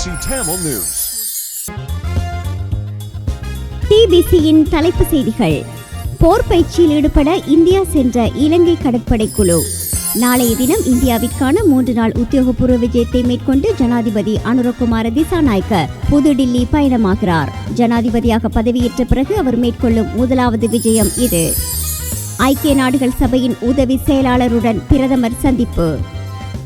BBC Tamil News. TBCயின் தலைப்பு செய்திகள். போர் பயிற்சியில் ஈடுபட இந்தியா சென்ற இலங்கை கடற்படை குழு. நாளைய தினம் இந்தியாவிற்கான 3 நாள் உத்தியோகபூர்வ விஜயத்தை மேற்கொண்டு ஜனாதிபதி அனுரகுமார திசாநாயக்க புதுடில்லி பயணமாகிறார். ஜனாதிபதியாக பதவியேற்ற பிறகு அவர் மேற்கொள்ளும் முதலாவது விஜயம் இது. ஐக்கிய நாடுகள் சபையின் உதவி செயலாளருடன் பிரதமர் சந்திப்பு.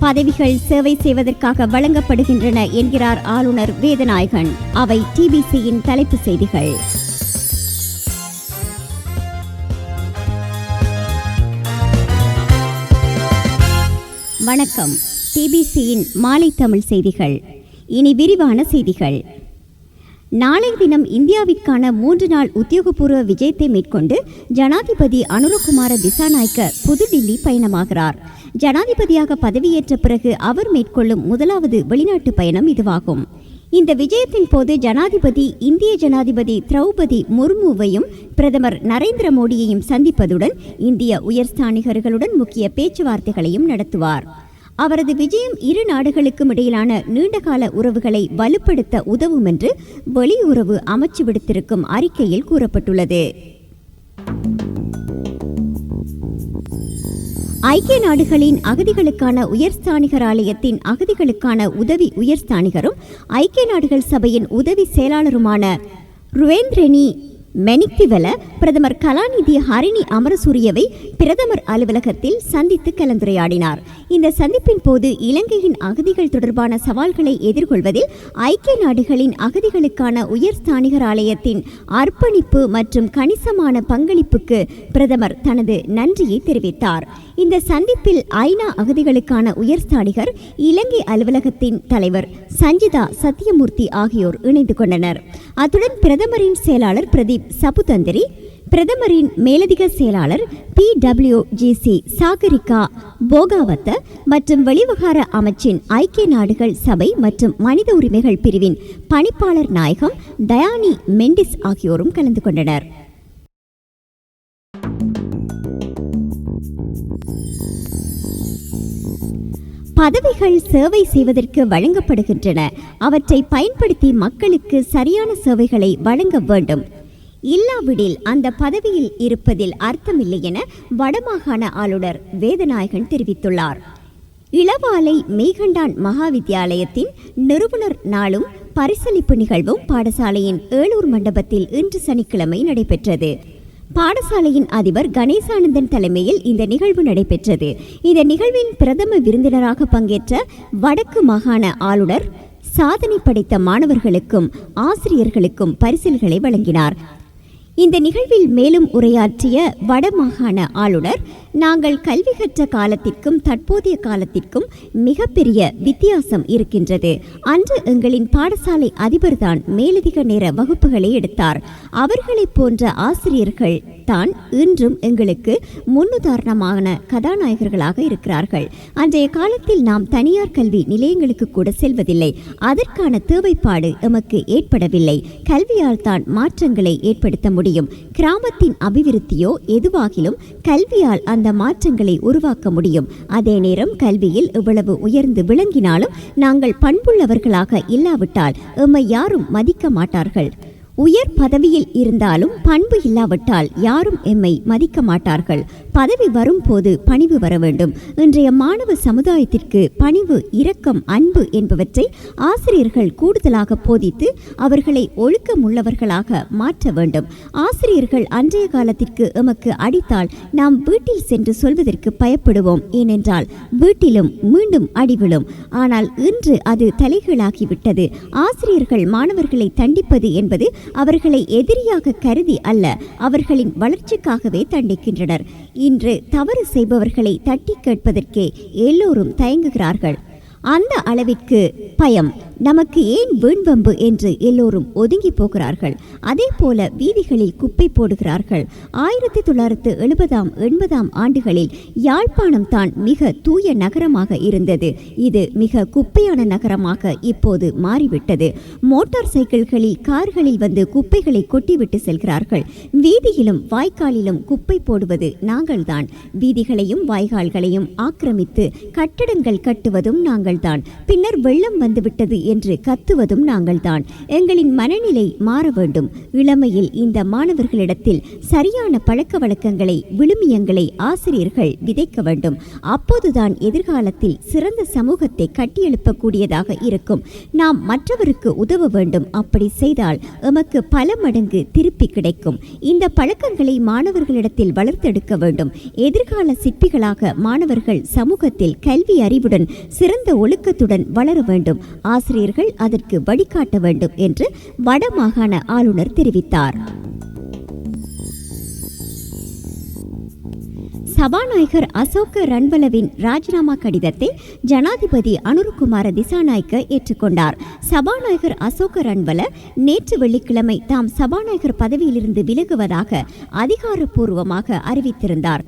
பதவிகள் சேவை செய்வதற்காக வழங்கப்படுகின்றன என்கிறார் ஆளுநர் வேதநாயகன். அவை TBCயின் தலைப்பு செய்திகள். வணக்கம். TBCயின் மாலை தமிழ் செய்திகள். இனி விரிவான செய்திகள். நாளை தினம் இந்தியாவிற்கான 3 நாள் உத்தியோகபூர்வ விஜயத்தை மேற்கொண்டு ஜனாதிபதி அனுரகுமார திசாநாயக்க புதுடில்லி பயணமாகிறார். ஜனாதிபதியாக பதவியேற்ற பிறகு அவர் மேற்கொள்ளும் முதலாவது வெளிநாட்டு பயணம் இதுவாகும். இந்த விஜயத்தின் போது ஜனாதிபதி இந்திய ஜனாதிபதி திரௌபதி முர்முவையும் பிரதமர் நரேந்திர மோடியையும் சந்திப்பதுடன் இந்திய உயர்ஸ்தானிகர்களுடன் முக்கிய பேச்சுவார்த்தைகளையும் நடத்துவார். அவரது விஜயம் இரு நாடுகளுக்கும் இடையிலான நீண்டகால உறவுகளை வலுப்படுத்த உதவும் என்று வெளியுறவு அமைச்சு விடுத்திருக்கும் அறிக்கையில் கூறப்பட்டுள்ளது. ஐக்கிய நாடுகளின் அகதிகளுக்கான உயர்ஸ்தானிகர் ஆலயத்தின் அகதிகளுக்கான உதவி உயர்ஸ்தானிகரும் ஐக்கிய நாடுகள் சபையின் உதவி செயலாளருமான ருவேந்திரனி மெனிக்திவல பிரதமர் கலாநிதி ஹரிணி அமரசூரியவை பிரதமர் அலுவலகத்தில் சந்தித்து கலந்துரையாடினார். இந்த சந்திப்பின் போது இலங்கையின் அகதிகள் தொடர்பான சவால்களை எதிர்கொள்வதில் ஐக்கிய நாடுகளின் அகதிகளுக்கான உயர்ஸ்தானிகர் ஆலயத்தின் அர்ப்பணிப்பு மற்றும் கணிசமான பங்களிப்புக்கு பிரதமர் தனது நன்றியை தெரிவித்தார். இந்த சந்திப்பில் ஐநா அகதிகளுக்கான உயர்ஸ்தானிகர் இலங்கை அலுவலகத்தின் தலைவர் சஞ்சிதா சத்தியமூர்த்தி ஆகியோர் இணைந்து கொண்டனர். அத்துடன் பிரதமரின் செயலாளர் பிரதீப் சபுதந்திரி, பிரதமரின் மேலதிக செயலாளர் PWGC சாகரிகா போகாவத்த மற்றும் வெளிவகார அமைச்சின் ஐக்கிய நாடுகள் சபை மற்றும் மனித உரிமைகள் பிரிவின் பணிப்பாளர் நாயகம் டயானி மெண்டிஸ் ஆகியோரும் கலந்து கொண்டனர். பதவிகள் சேவை செய்வதற்கு வழங்கப்படுகின்றன. அவற்றை பயன்படுத்தி மக்களுக்கு சரியான சேவைகளை வழங்க வேண்டும். இல்லாவிடில் அந்த பதவியில் இருப்பதில் அர்த்தமில்லை என வடமாகாண ஆளுநர் வேதநாயகன் தெரிவித்துள்ளார். இளவாலை மெய்கண்டான் மகாவித்தியாலயத்தின் நிறுவனர் நாளும் பரிசளிப்பு நிகழ்வும் பாடசாலையின் ஏலூர் மண்டபத்தில் இன்று சனிக்கிழமை நடைபெற்றது. பாடசாலையின் அதிபர் கணேசானந்தன் தலைமையில் இந்த நிகழ்வு நடைபெற்றது. இந்த நிகழ்வின் பிரதம விருந்தினராக பங்கேற்ற வடக்கு மாகாண ஆளுநர் சாதனை படைத்த மாணவர்களுக்கும் ஆசிரியர்களுக்கும் பரிசில்களை வழங்கினார். இந்த நிகழ்வில் மேலும் உரையாற்றிய வடமாகாண ஆளுநர், நாங்கள் கல்வி கற்ற காலத்திற்கும் தற்போதைய காலத்திற்கும் மிகப்பெரிய வித்தியாசம் இருக்கின்றது. அன்று எங்களின் பாடசாலை அதிபர்தான் மேலதிக நேர வகுப்புகளை எடுத்தார். அவர்களைப் போன்ற ஆசிரியர்கள் தான் இன்றும் எங்களுக்கு முன்னுதாரணமான கதாநாயகர்களாக இருக்கிறார்கள். அன்றைய காலத்தில் நாம் தனியார் கல்வி நிலையங்களுக்கு கூட செல்வதில்லை. அதற்கான தேவைப்பாடு எமக்கு ஏற்படவில்லை. கல்வியால் தான் மாற்றங்களை ஏற்படுத்த முடியும். கிராமத்தின் அபிவிருத்தியோ எதுவாகிலும் கல்வியால் அந்த மாற்றங்களை உருவாக்க முடியும். அதே நேரம் கல்வியில் எவ்வளவு உயர்ந்து விளங்கினாலும் நாங்கள் பண்புள்ளவர்களாக இல்லாவிட்டால் எம்மை யாரும் மதிக்க மாட்டார்கள். உயர் பதவியில் இருந்தாலும் பண்பு இல்லாவிட்டால் யாரும் எம்மை மதிக்க மாட்டார்கள். பதவி வரும் போது பணிவு வர வேண்டும். இன்றைய மாணவ சமுதாயத்திற்கு பணிவு, இரக்கம், அன்பு என்பவற்றை ஆசிரியர்கள் கூடுதலாக போதித்து அவர்களை ஒழுக்கமுள்ளவர்களாக மாற்ற வேண்டும். ஆசிரியர்கள் அன்றைய காலத்திற்கு எமக்கு அடித்தால் நாம் வீட்டில் சென்று சொல்வதற்கு பயப்படுவோம். ஏனென்றால் வீட்டிலும் மீண்டும் அடிவிழும். ஆனால் இன்று அது தலைகீழாகிவிட்டது. ஆசிரியர்கள் மாணவர்களை தண்டிப்பது என்பது அவர்களை எதிரியாக கருதி அல்ல, அவர்களின் வளர்ச்சிக்காகவே தண்டிக்கின்றனர். இன்று தவறு செய்பவர்களை தட்டி கேட்பதற்கே எல்லோரும் தயங்குகிறார்கள். அந்த அளவிற்கு பயம். நமக்கு ஏன் வீண்வம்பு என்று எல்லோரும் ஒதுங்கி போகிறார்கள். அதே போல வீதிகளில் குப்பை போடுகிறார்கள். 1970-80 ஆண்டுகளில் யாழ்ப்பாணம் தான் மிக தூய நகரமாக இருந்தது. இது மிக குப்பையான நகரமாக இப்போது மாறிவிட்டது. மோட்டார் சைக்கிள்களில், கார்களில் வந்து குப்பைகளை கொட்டிவிட்டு செல்கிறார்கள். வீதியிலும் வாய்க்காலிலும் குப்பை போடுவது நாங்கள்தான். வீதிகளையும் வாய்க்கால்களையும் ஆக்கிரமித்து கட்டடங்கள் கட்டுவதும் நாங்கள்தான். பின்னர் வெள்ளம் வந்துவிட்டது என்று கத்துவதும் நாங்கள்தான். எங்களின் மனநிலை மாற வேண்டும். இளமையில் இந்த மாணவர்களிடத்தில் சரியான பழக்க வழக்கங்களை, விழுமியங்களை ஆசிரியர்கள் விதைக்க வேண்டும். அப்போதுதான் எதிர்காலத்தில் சிறந்த சமூகத்தை கட்டியெழுப்பக்கூடியதாக இருக்கும். நாம் மற்றவருக்கு உதவ வேண்டும். அப்படி செய்தால் எமக்கு பல மடங்கு திருப்பி கிடைக்கும். இந்த பழக்கங்களை மாணவர்களிடத்தில் வளர்த்தெடுக்க வேண்டும். எதிர்கால சிற்பிகளாக மாணவர்கள் சமூகத்தில் கல்வி அறிவுடன் சிறந்த ஒழுக்கத்துடன் வளர வேண்டும். ஆசிரியர்கள் அதற்கு வழிகாட்ட வேண்டும் என்று வடமாகாண ஆளுநர் தெரிவித்தார். சபாநாயகர் அசோக ரன்பலவின் ராஜினாமா கடிதத்தை ஜனாதிபதி அனுருகுமார திசாநாயக்க ஏற்றுக்கொண்டார். சபாநாயகர் அசோக ரன்பல நேற்று வெள்ளிக்கிழமை தாம் சபாநாயகர் பதவியிலிருந்து விலகுவதாக அதிகாரப்பூர்வமாக அறிவித்திருந்தார்.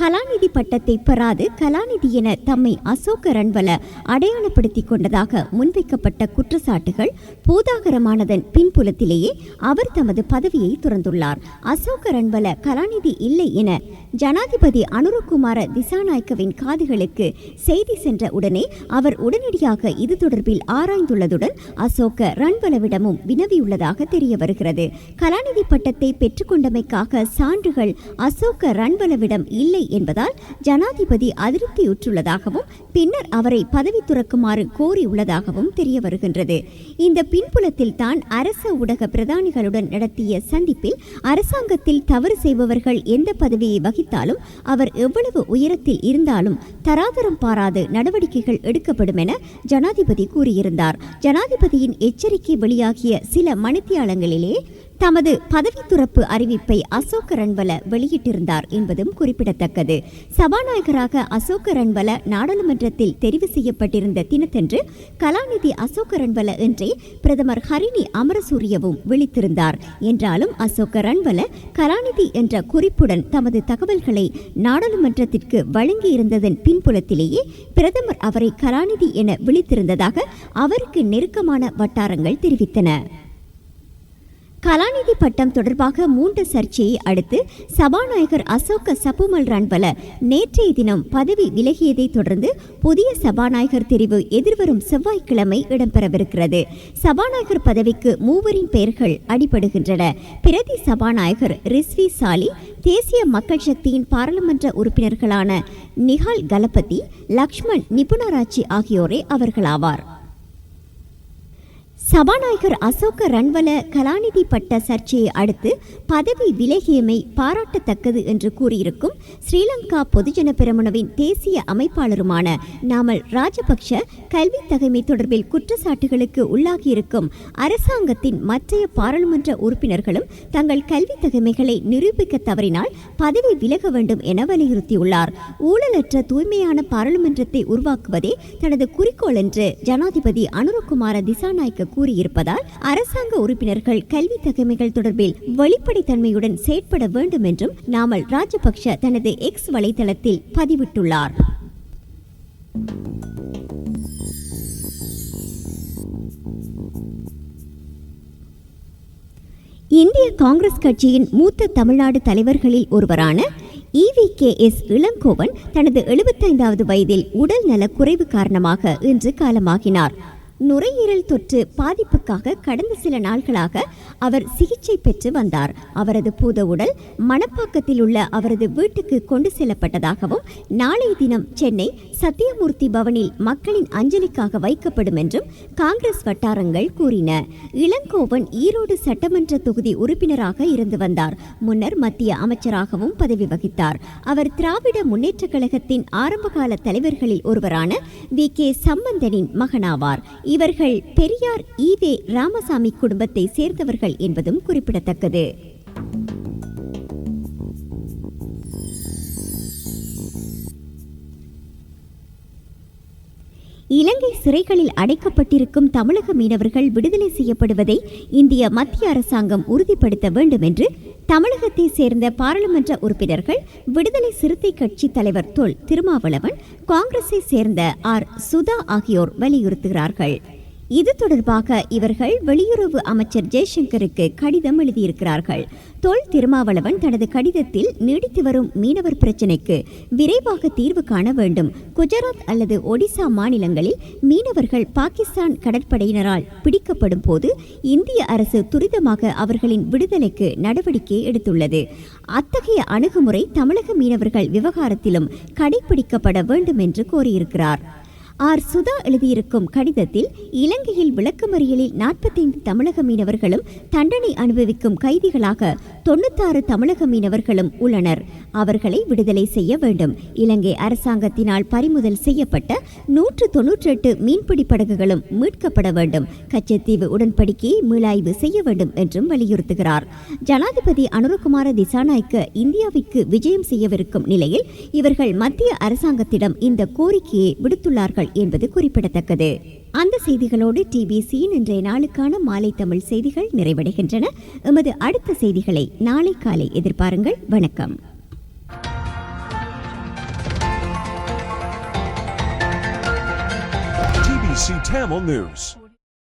கலாநிதி பட்டத்தை பெறாது கலாநிதி என தம்மை அசோக ரன்பல அடையாளப்படுத்திக் கொண்டதாக முன்வைக்கப்பட்ட குற்றச்சாட்டுகள் பூதாகரமானதன் பின்புலத்திலேயே அவர் தமது பதவியை துறந்துள்ளார். அசோக ரன்பல கலாநிதி இல்லை என ஜனாதிபதி அனுருகுமார திசாநாயக்கவின் காதுகளுக்கு செய்தி சென்ற உடனே அவர் உடனடியாக இது தொடர்பில் ஆராய்ந்துள்ளதுடன் அசோக ரன்பலவிடமும் வினவியுள்ளதாக தெரிய வருகிறது. கலாநிதி பட்டத்தை பெற்றுக்கொண்டமைக்காக சான்றுகள் அசோக ரன்பலவிடம் இல்லை என்பதால் ஜனாதிபதி அதிருப்தியுற்றுள்ளதாகவும் பின்னர் அவரை பதவி துறக்குமாறு கோரியுள்ளதாகவும் தெரிய வருகின்றது. இந்த பின்புலத்தில் தான் அரச ஊடக பிரதானிகளுடன் நடத்திய சந்திப்பில் அரசாங்கத்தில் தவறு செய்பவர்கள் எந்த பதவியை வகித்தாலும் அவர் எவ்வளவு உயரத்தில் இருந்தாலும் தராதரம் பாராது நடவடிக்கைகள் எடுக்கப்படும் என ஜனாதிபதி கூறியிருந்தார். ஜனாதிபதியின் எச்சரிக்கை வெளியாகிய சில மணித்தியாலங்களிலே தமது பதவி துறப்பு அறிவிப்பை அசோக ரன்பல வெளியிட்டிருந்தார் என்பதும் குறிப்பிடத்தக்கது. சபாநாயகராக அசோக ரன்பல நாடாளுமன்றத்தில் தெரிவு செய்யப்பட்டிருந்த தினத்தன்று கலாநிதி அசோக ரன்பல என்றே பிரதமர் ஹரிணி அமரசூரியவும் விழித்திருந்தார். என்றாலும் அசோக ரன்பல கலாநிதி என்ற குறிப்புடன் தமது தகவல்களை நாடாளுமன்றத்திற்கு வழங்கியிருந்ததன் பின்புலத்திலேயே பிரதமர் அவரை கலாநிதி என விழித்திருந்ததாக அவருக்கு நெருக்கமான வட்டாரங்கள் தெரிவித்தன. கலாநிதி பட்டம் தொடர்பாக மூண்ட சர்ச்சையை அடுத்து சபாநாயகர் அசோக சபுமல் ரன்பல நேற்றைய தினம் பதவி விலகியதை தொடர்ந்து புதிய சபாநாயகர் தெரிவு எதிர்வரும் செவ்வாய்க்கிழமை இடம்பெறவிருக்கிறது. சபாநாயகர் பதவிக்கு மூவரின் பெயர்கள் அடிபடுகின்றன. பிரதி சபாநாயகர் ரிஸ்வி சாலி, தேசிய மக்கள் சக்தியின் பாராளுமன்ற உறுப்பினர்களான நிஹால் கலபதி, லக்ஷ்மண் நிபுணராட்சி ஆகியோரே அவர்களாவார். சபாநாயகர் அசோக ரன்பல கலாநிதி பட்ட சர்ச்சையை அடுத்து பதவி விலகியமை பாராட்டத்தக்கது என்று கூறியிருக்கும் ஸ்ரீலங்கா பொதுஜன பெரமுனவின் தேசிய அமைப்பாளருமான நாமல் ராஜபக்ஷ கல்வி தகைமை தொடர்பில் குற்றச்சாட்டுகளுக்கு உள்ளாகியிருக்கும் அரசாங்கத்தின் மற்றைய பாராளுமன்ற உறுப்பினர்களும் தங்கள் கல்வி தகைமைகளை நிரூபிக்க தவறினால் பதவி விலக வேண்டும் என வலியுறுத்தியுள்ளார். ஊழலற்ற தூய்மையான பாராளுமன்றத்தை உருவாக்குவதே தனது குறிக்கோள் என்று ஜனாதிபதி அனுருகுமார திசாநாயக்க கூறியிருப்பதால் அரசாங்க உறுப்பினர்கள் கல்வி தகைமைகள் தொடர்பில் வெளிப்படைத்தன்மையுடன் செயற்பட வேண்டும் என்றும் நாமல் ராஜபக்ஷ தனது எக்ஸ் வலைதளத்தில் பதிவிட்டுள்ளார். இந்திய காங்கிரஸ் கட்சியின் மூத்த தமிழ்நாடு தலைவர்களில் ஒருவரான EVKS இளங்கோவன் தனது 75வது வயதில் உடல் நல குறைவு காரணமாக இன்று காலமாகினார். நுரையீரல் தொற்று பாதிப்புக்காக கடந்த சில நாட்களாக அவர் சிகிச்சை பெற்று வந்தார். அவரது பூத உடல் மணப்பாக்கத்தில் உள்ள அவரது வீட்டுக்கு கொண்டு செல்லப்பட்டதாகவும் நாளைய தினம் சென்னை சத்தியமூர்த்தி பவனில் மக்களின் அஞ்சலிக்காக வைக்கப்படும் என்றும் காங்கிரஸ் வட்டாரங்கள் கூறின. இளங்கோவன் ஈரோடு சட்டமன்ற தொகுதி உறுப்பினராக இருந்து வந்தார். முன்னர் மத்திய அமைச்சராகவும் பதவி வகித்தார். அவர் திராவிட முன்னேற்ற கழகத்தின் ஆரம்பகால தலைவர்களில் ஒருவரான VK சம்பந்தனின் மகனாவார். இவர்கள் பெரியார் ஈவே ராமசாமி குடும்பத்தை சேர்ந்தவர்கள் என்பதும் குறிப்பிடத்தக்கது. இலங்கை சிறைகளில் அடைக்கப்பட்டிருக்கும் தமிழக மீனவர்கள் விடுதலை செய்யப்படுவதை இந்திய மத்திய அரசாங்கம் உறுதிப்படுத்த வேண்டும் என்று தமிழகத்தை சேர்ந்த பாராளுமன்ற உறுப்பினர்கள் விடுதலை சிறுத்தை கட்சி தலைவர் தொல் திருமாவளவன், காங்கிரஸை சேர்ந்த R. சுதா ஆகியோர் வலியுறுத்துகிறார்கள். இது தொடர்பாக இவர்கள் வெளியுறவு அமைச்சர் ஜெய்சங்கருக்கு கடிதம் எழுதியிருக்கிறார்கள். தொல் திருமாவளவன் தனது கடிதத்தில் நீடித்து வரும் மீனவர் பிரச்சினைக்கு விரைவாக தீர்வு காண வேண்டும். குஜராத் அல்லது ஒடிசா மாநிலங்களில் மீனவர்கள் பாகிஸ்தான் கடற்படையினரால் பிடிக்கப்படும் போது இந்திய அரசு துரிதமாக அவர்களின் விடுதலைக்கு நடவடிக்கை எடுத்துள்ளது. அத்தகைய அணுகுமுறை தமிழக மீனவர்கள் விவகாரத்திலும் கடைபிடிக்கப்பட வேண்டும் என்று கோரியிருக்கிறார். ஆர். சுதா எழுதியிருக்கும் கடிதத்தில் இலங்கையில் விளக்கமறியலில் 45 தமிழக மீனவர்களும் தண்டனை அனுபவிக்கும் கைதிகளாக 96 தமிழக மீனவர்களும் உள்ளனர். அவர்களை விடுதலை செய்ய வேண்டும். இலங்கை அரசாங்கத்தினால் பறிமுதல் செய்யப்பட்ட 198 மீன்பிடி படகுகளும் மீட்கப்பட வேண்டும். கச்சத்தீவு உடன்படிக்கையை மீளாய்வு செய்ய வேண்டும் என்றும் வலியுறுத்துகிறார். ஜனாதிபதி அனுரகுமார திசாநாயக்க இந்தியாவிற்கு விஜயம் செய்யவிருக்கும் நிலையில் இவர்கள் மத்திய அரசாங்கத்திடம் இந்த கோரிக்கையை விடுத்துள்ளார்கள் என்பது குறிப்பிடத்தக்கது. அந்த செய்திகளோடு டிபிசியின் இன்றைய நாளுக்கான மாலை தமிழ் செய்திகள் நிறைவடைகின்றன. எமது அடுத்த செய்திகளை நாளை காலை எதிர்பாருங்கள். வணக்கம். TBC Tamil News.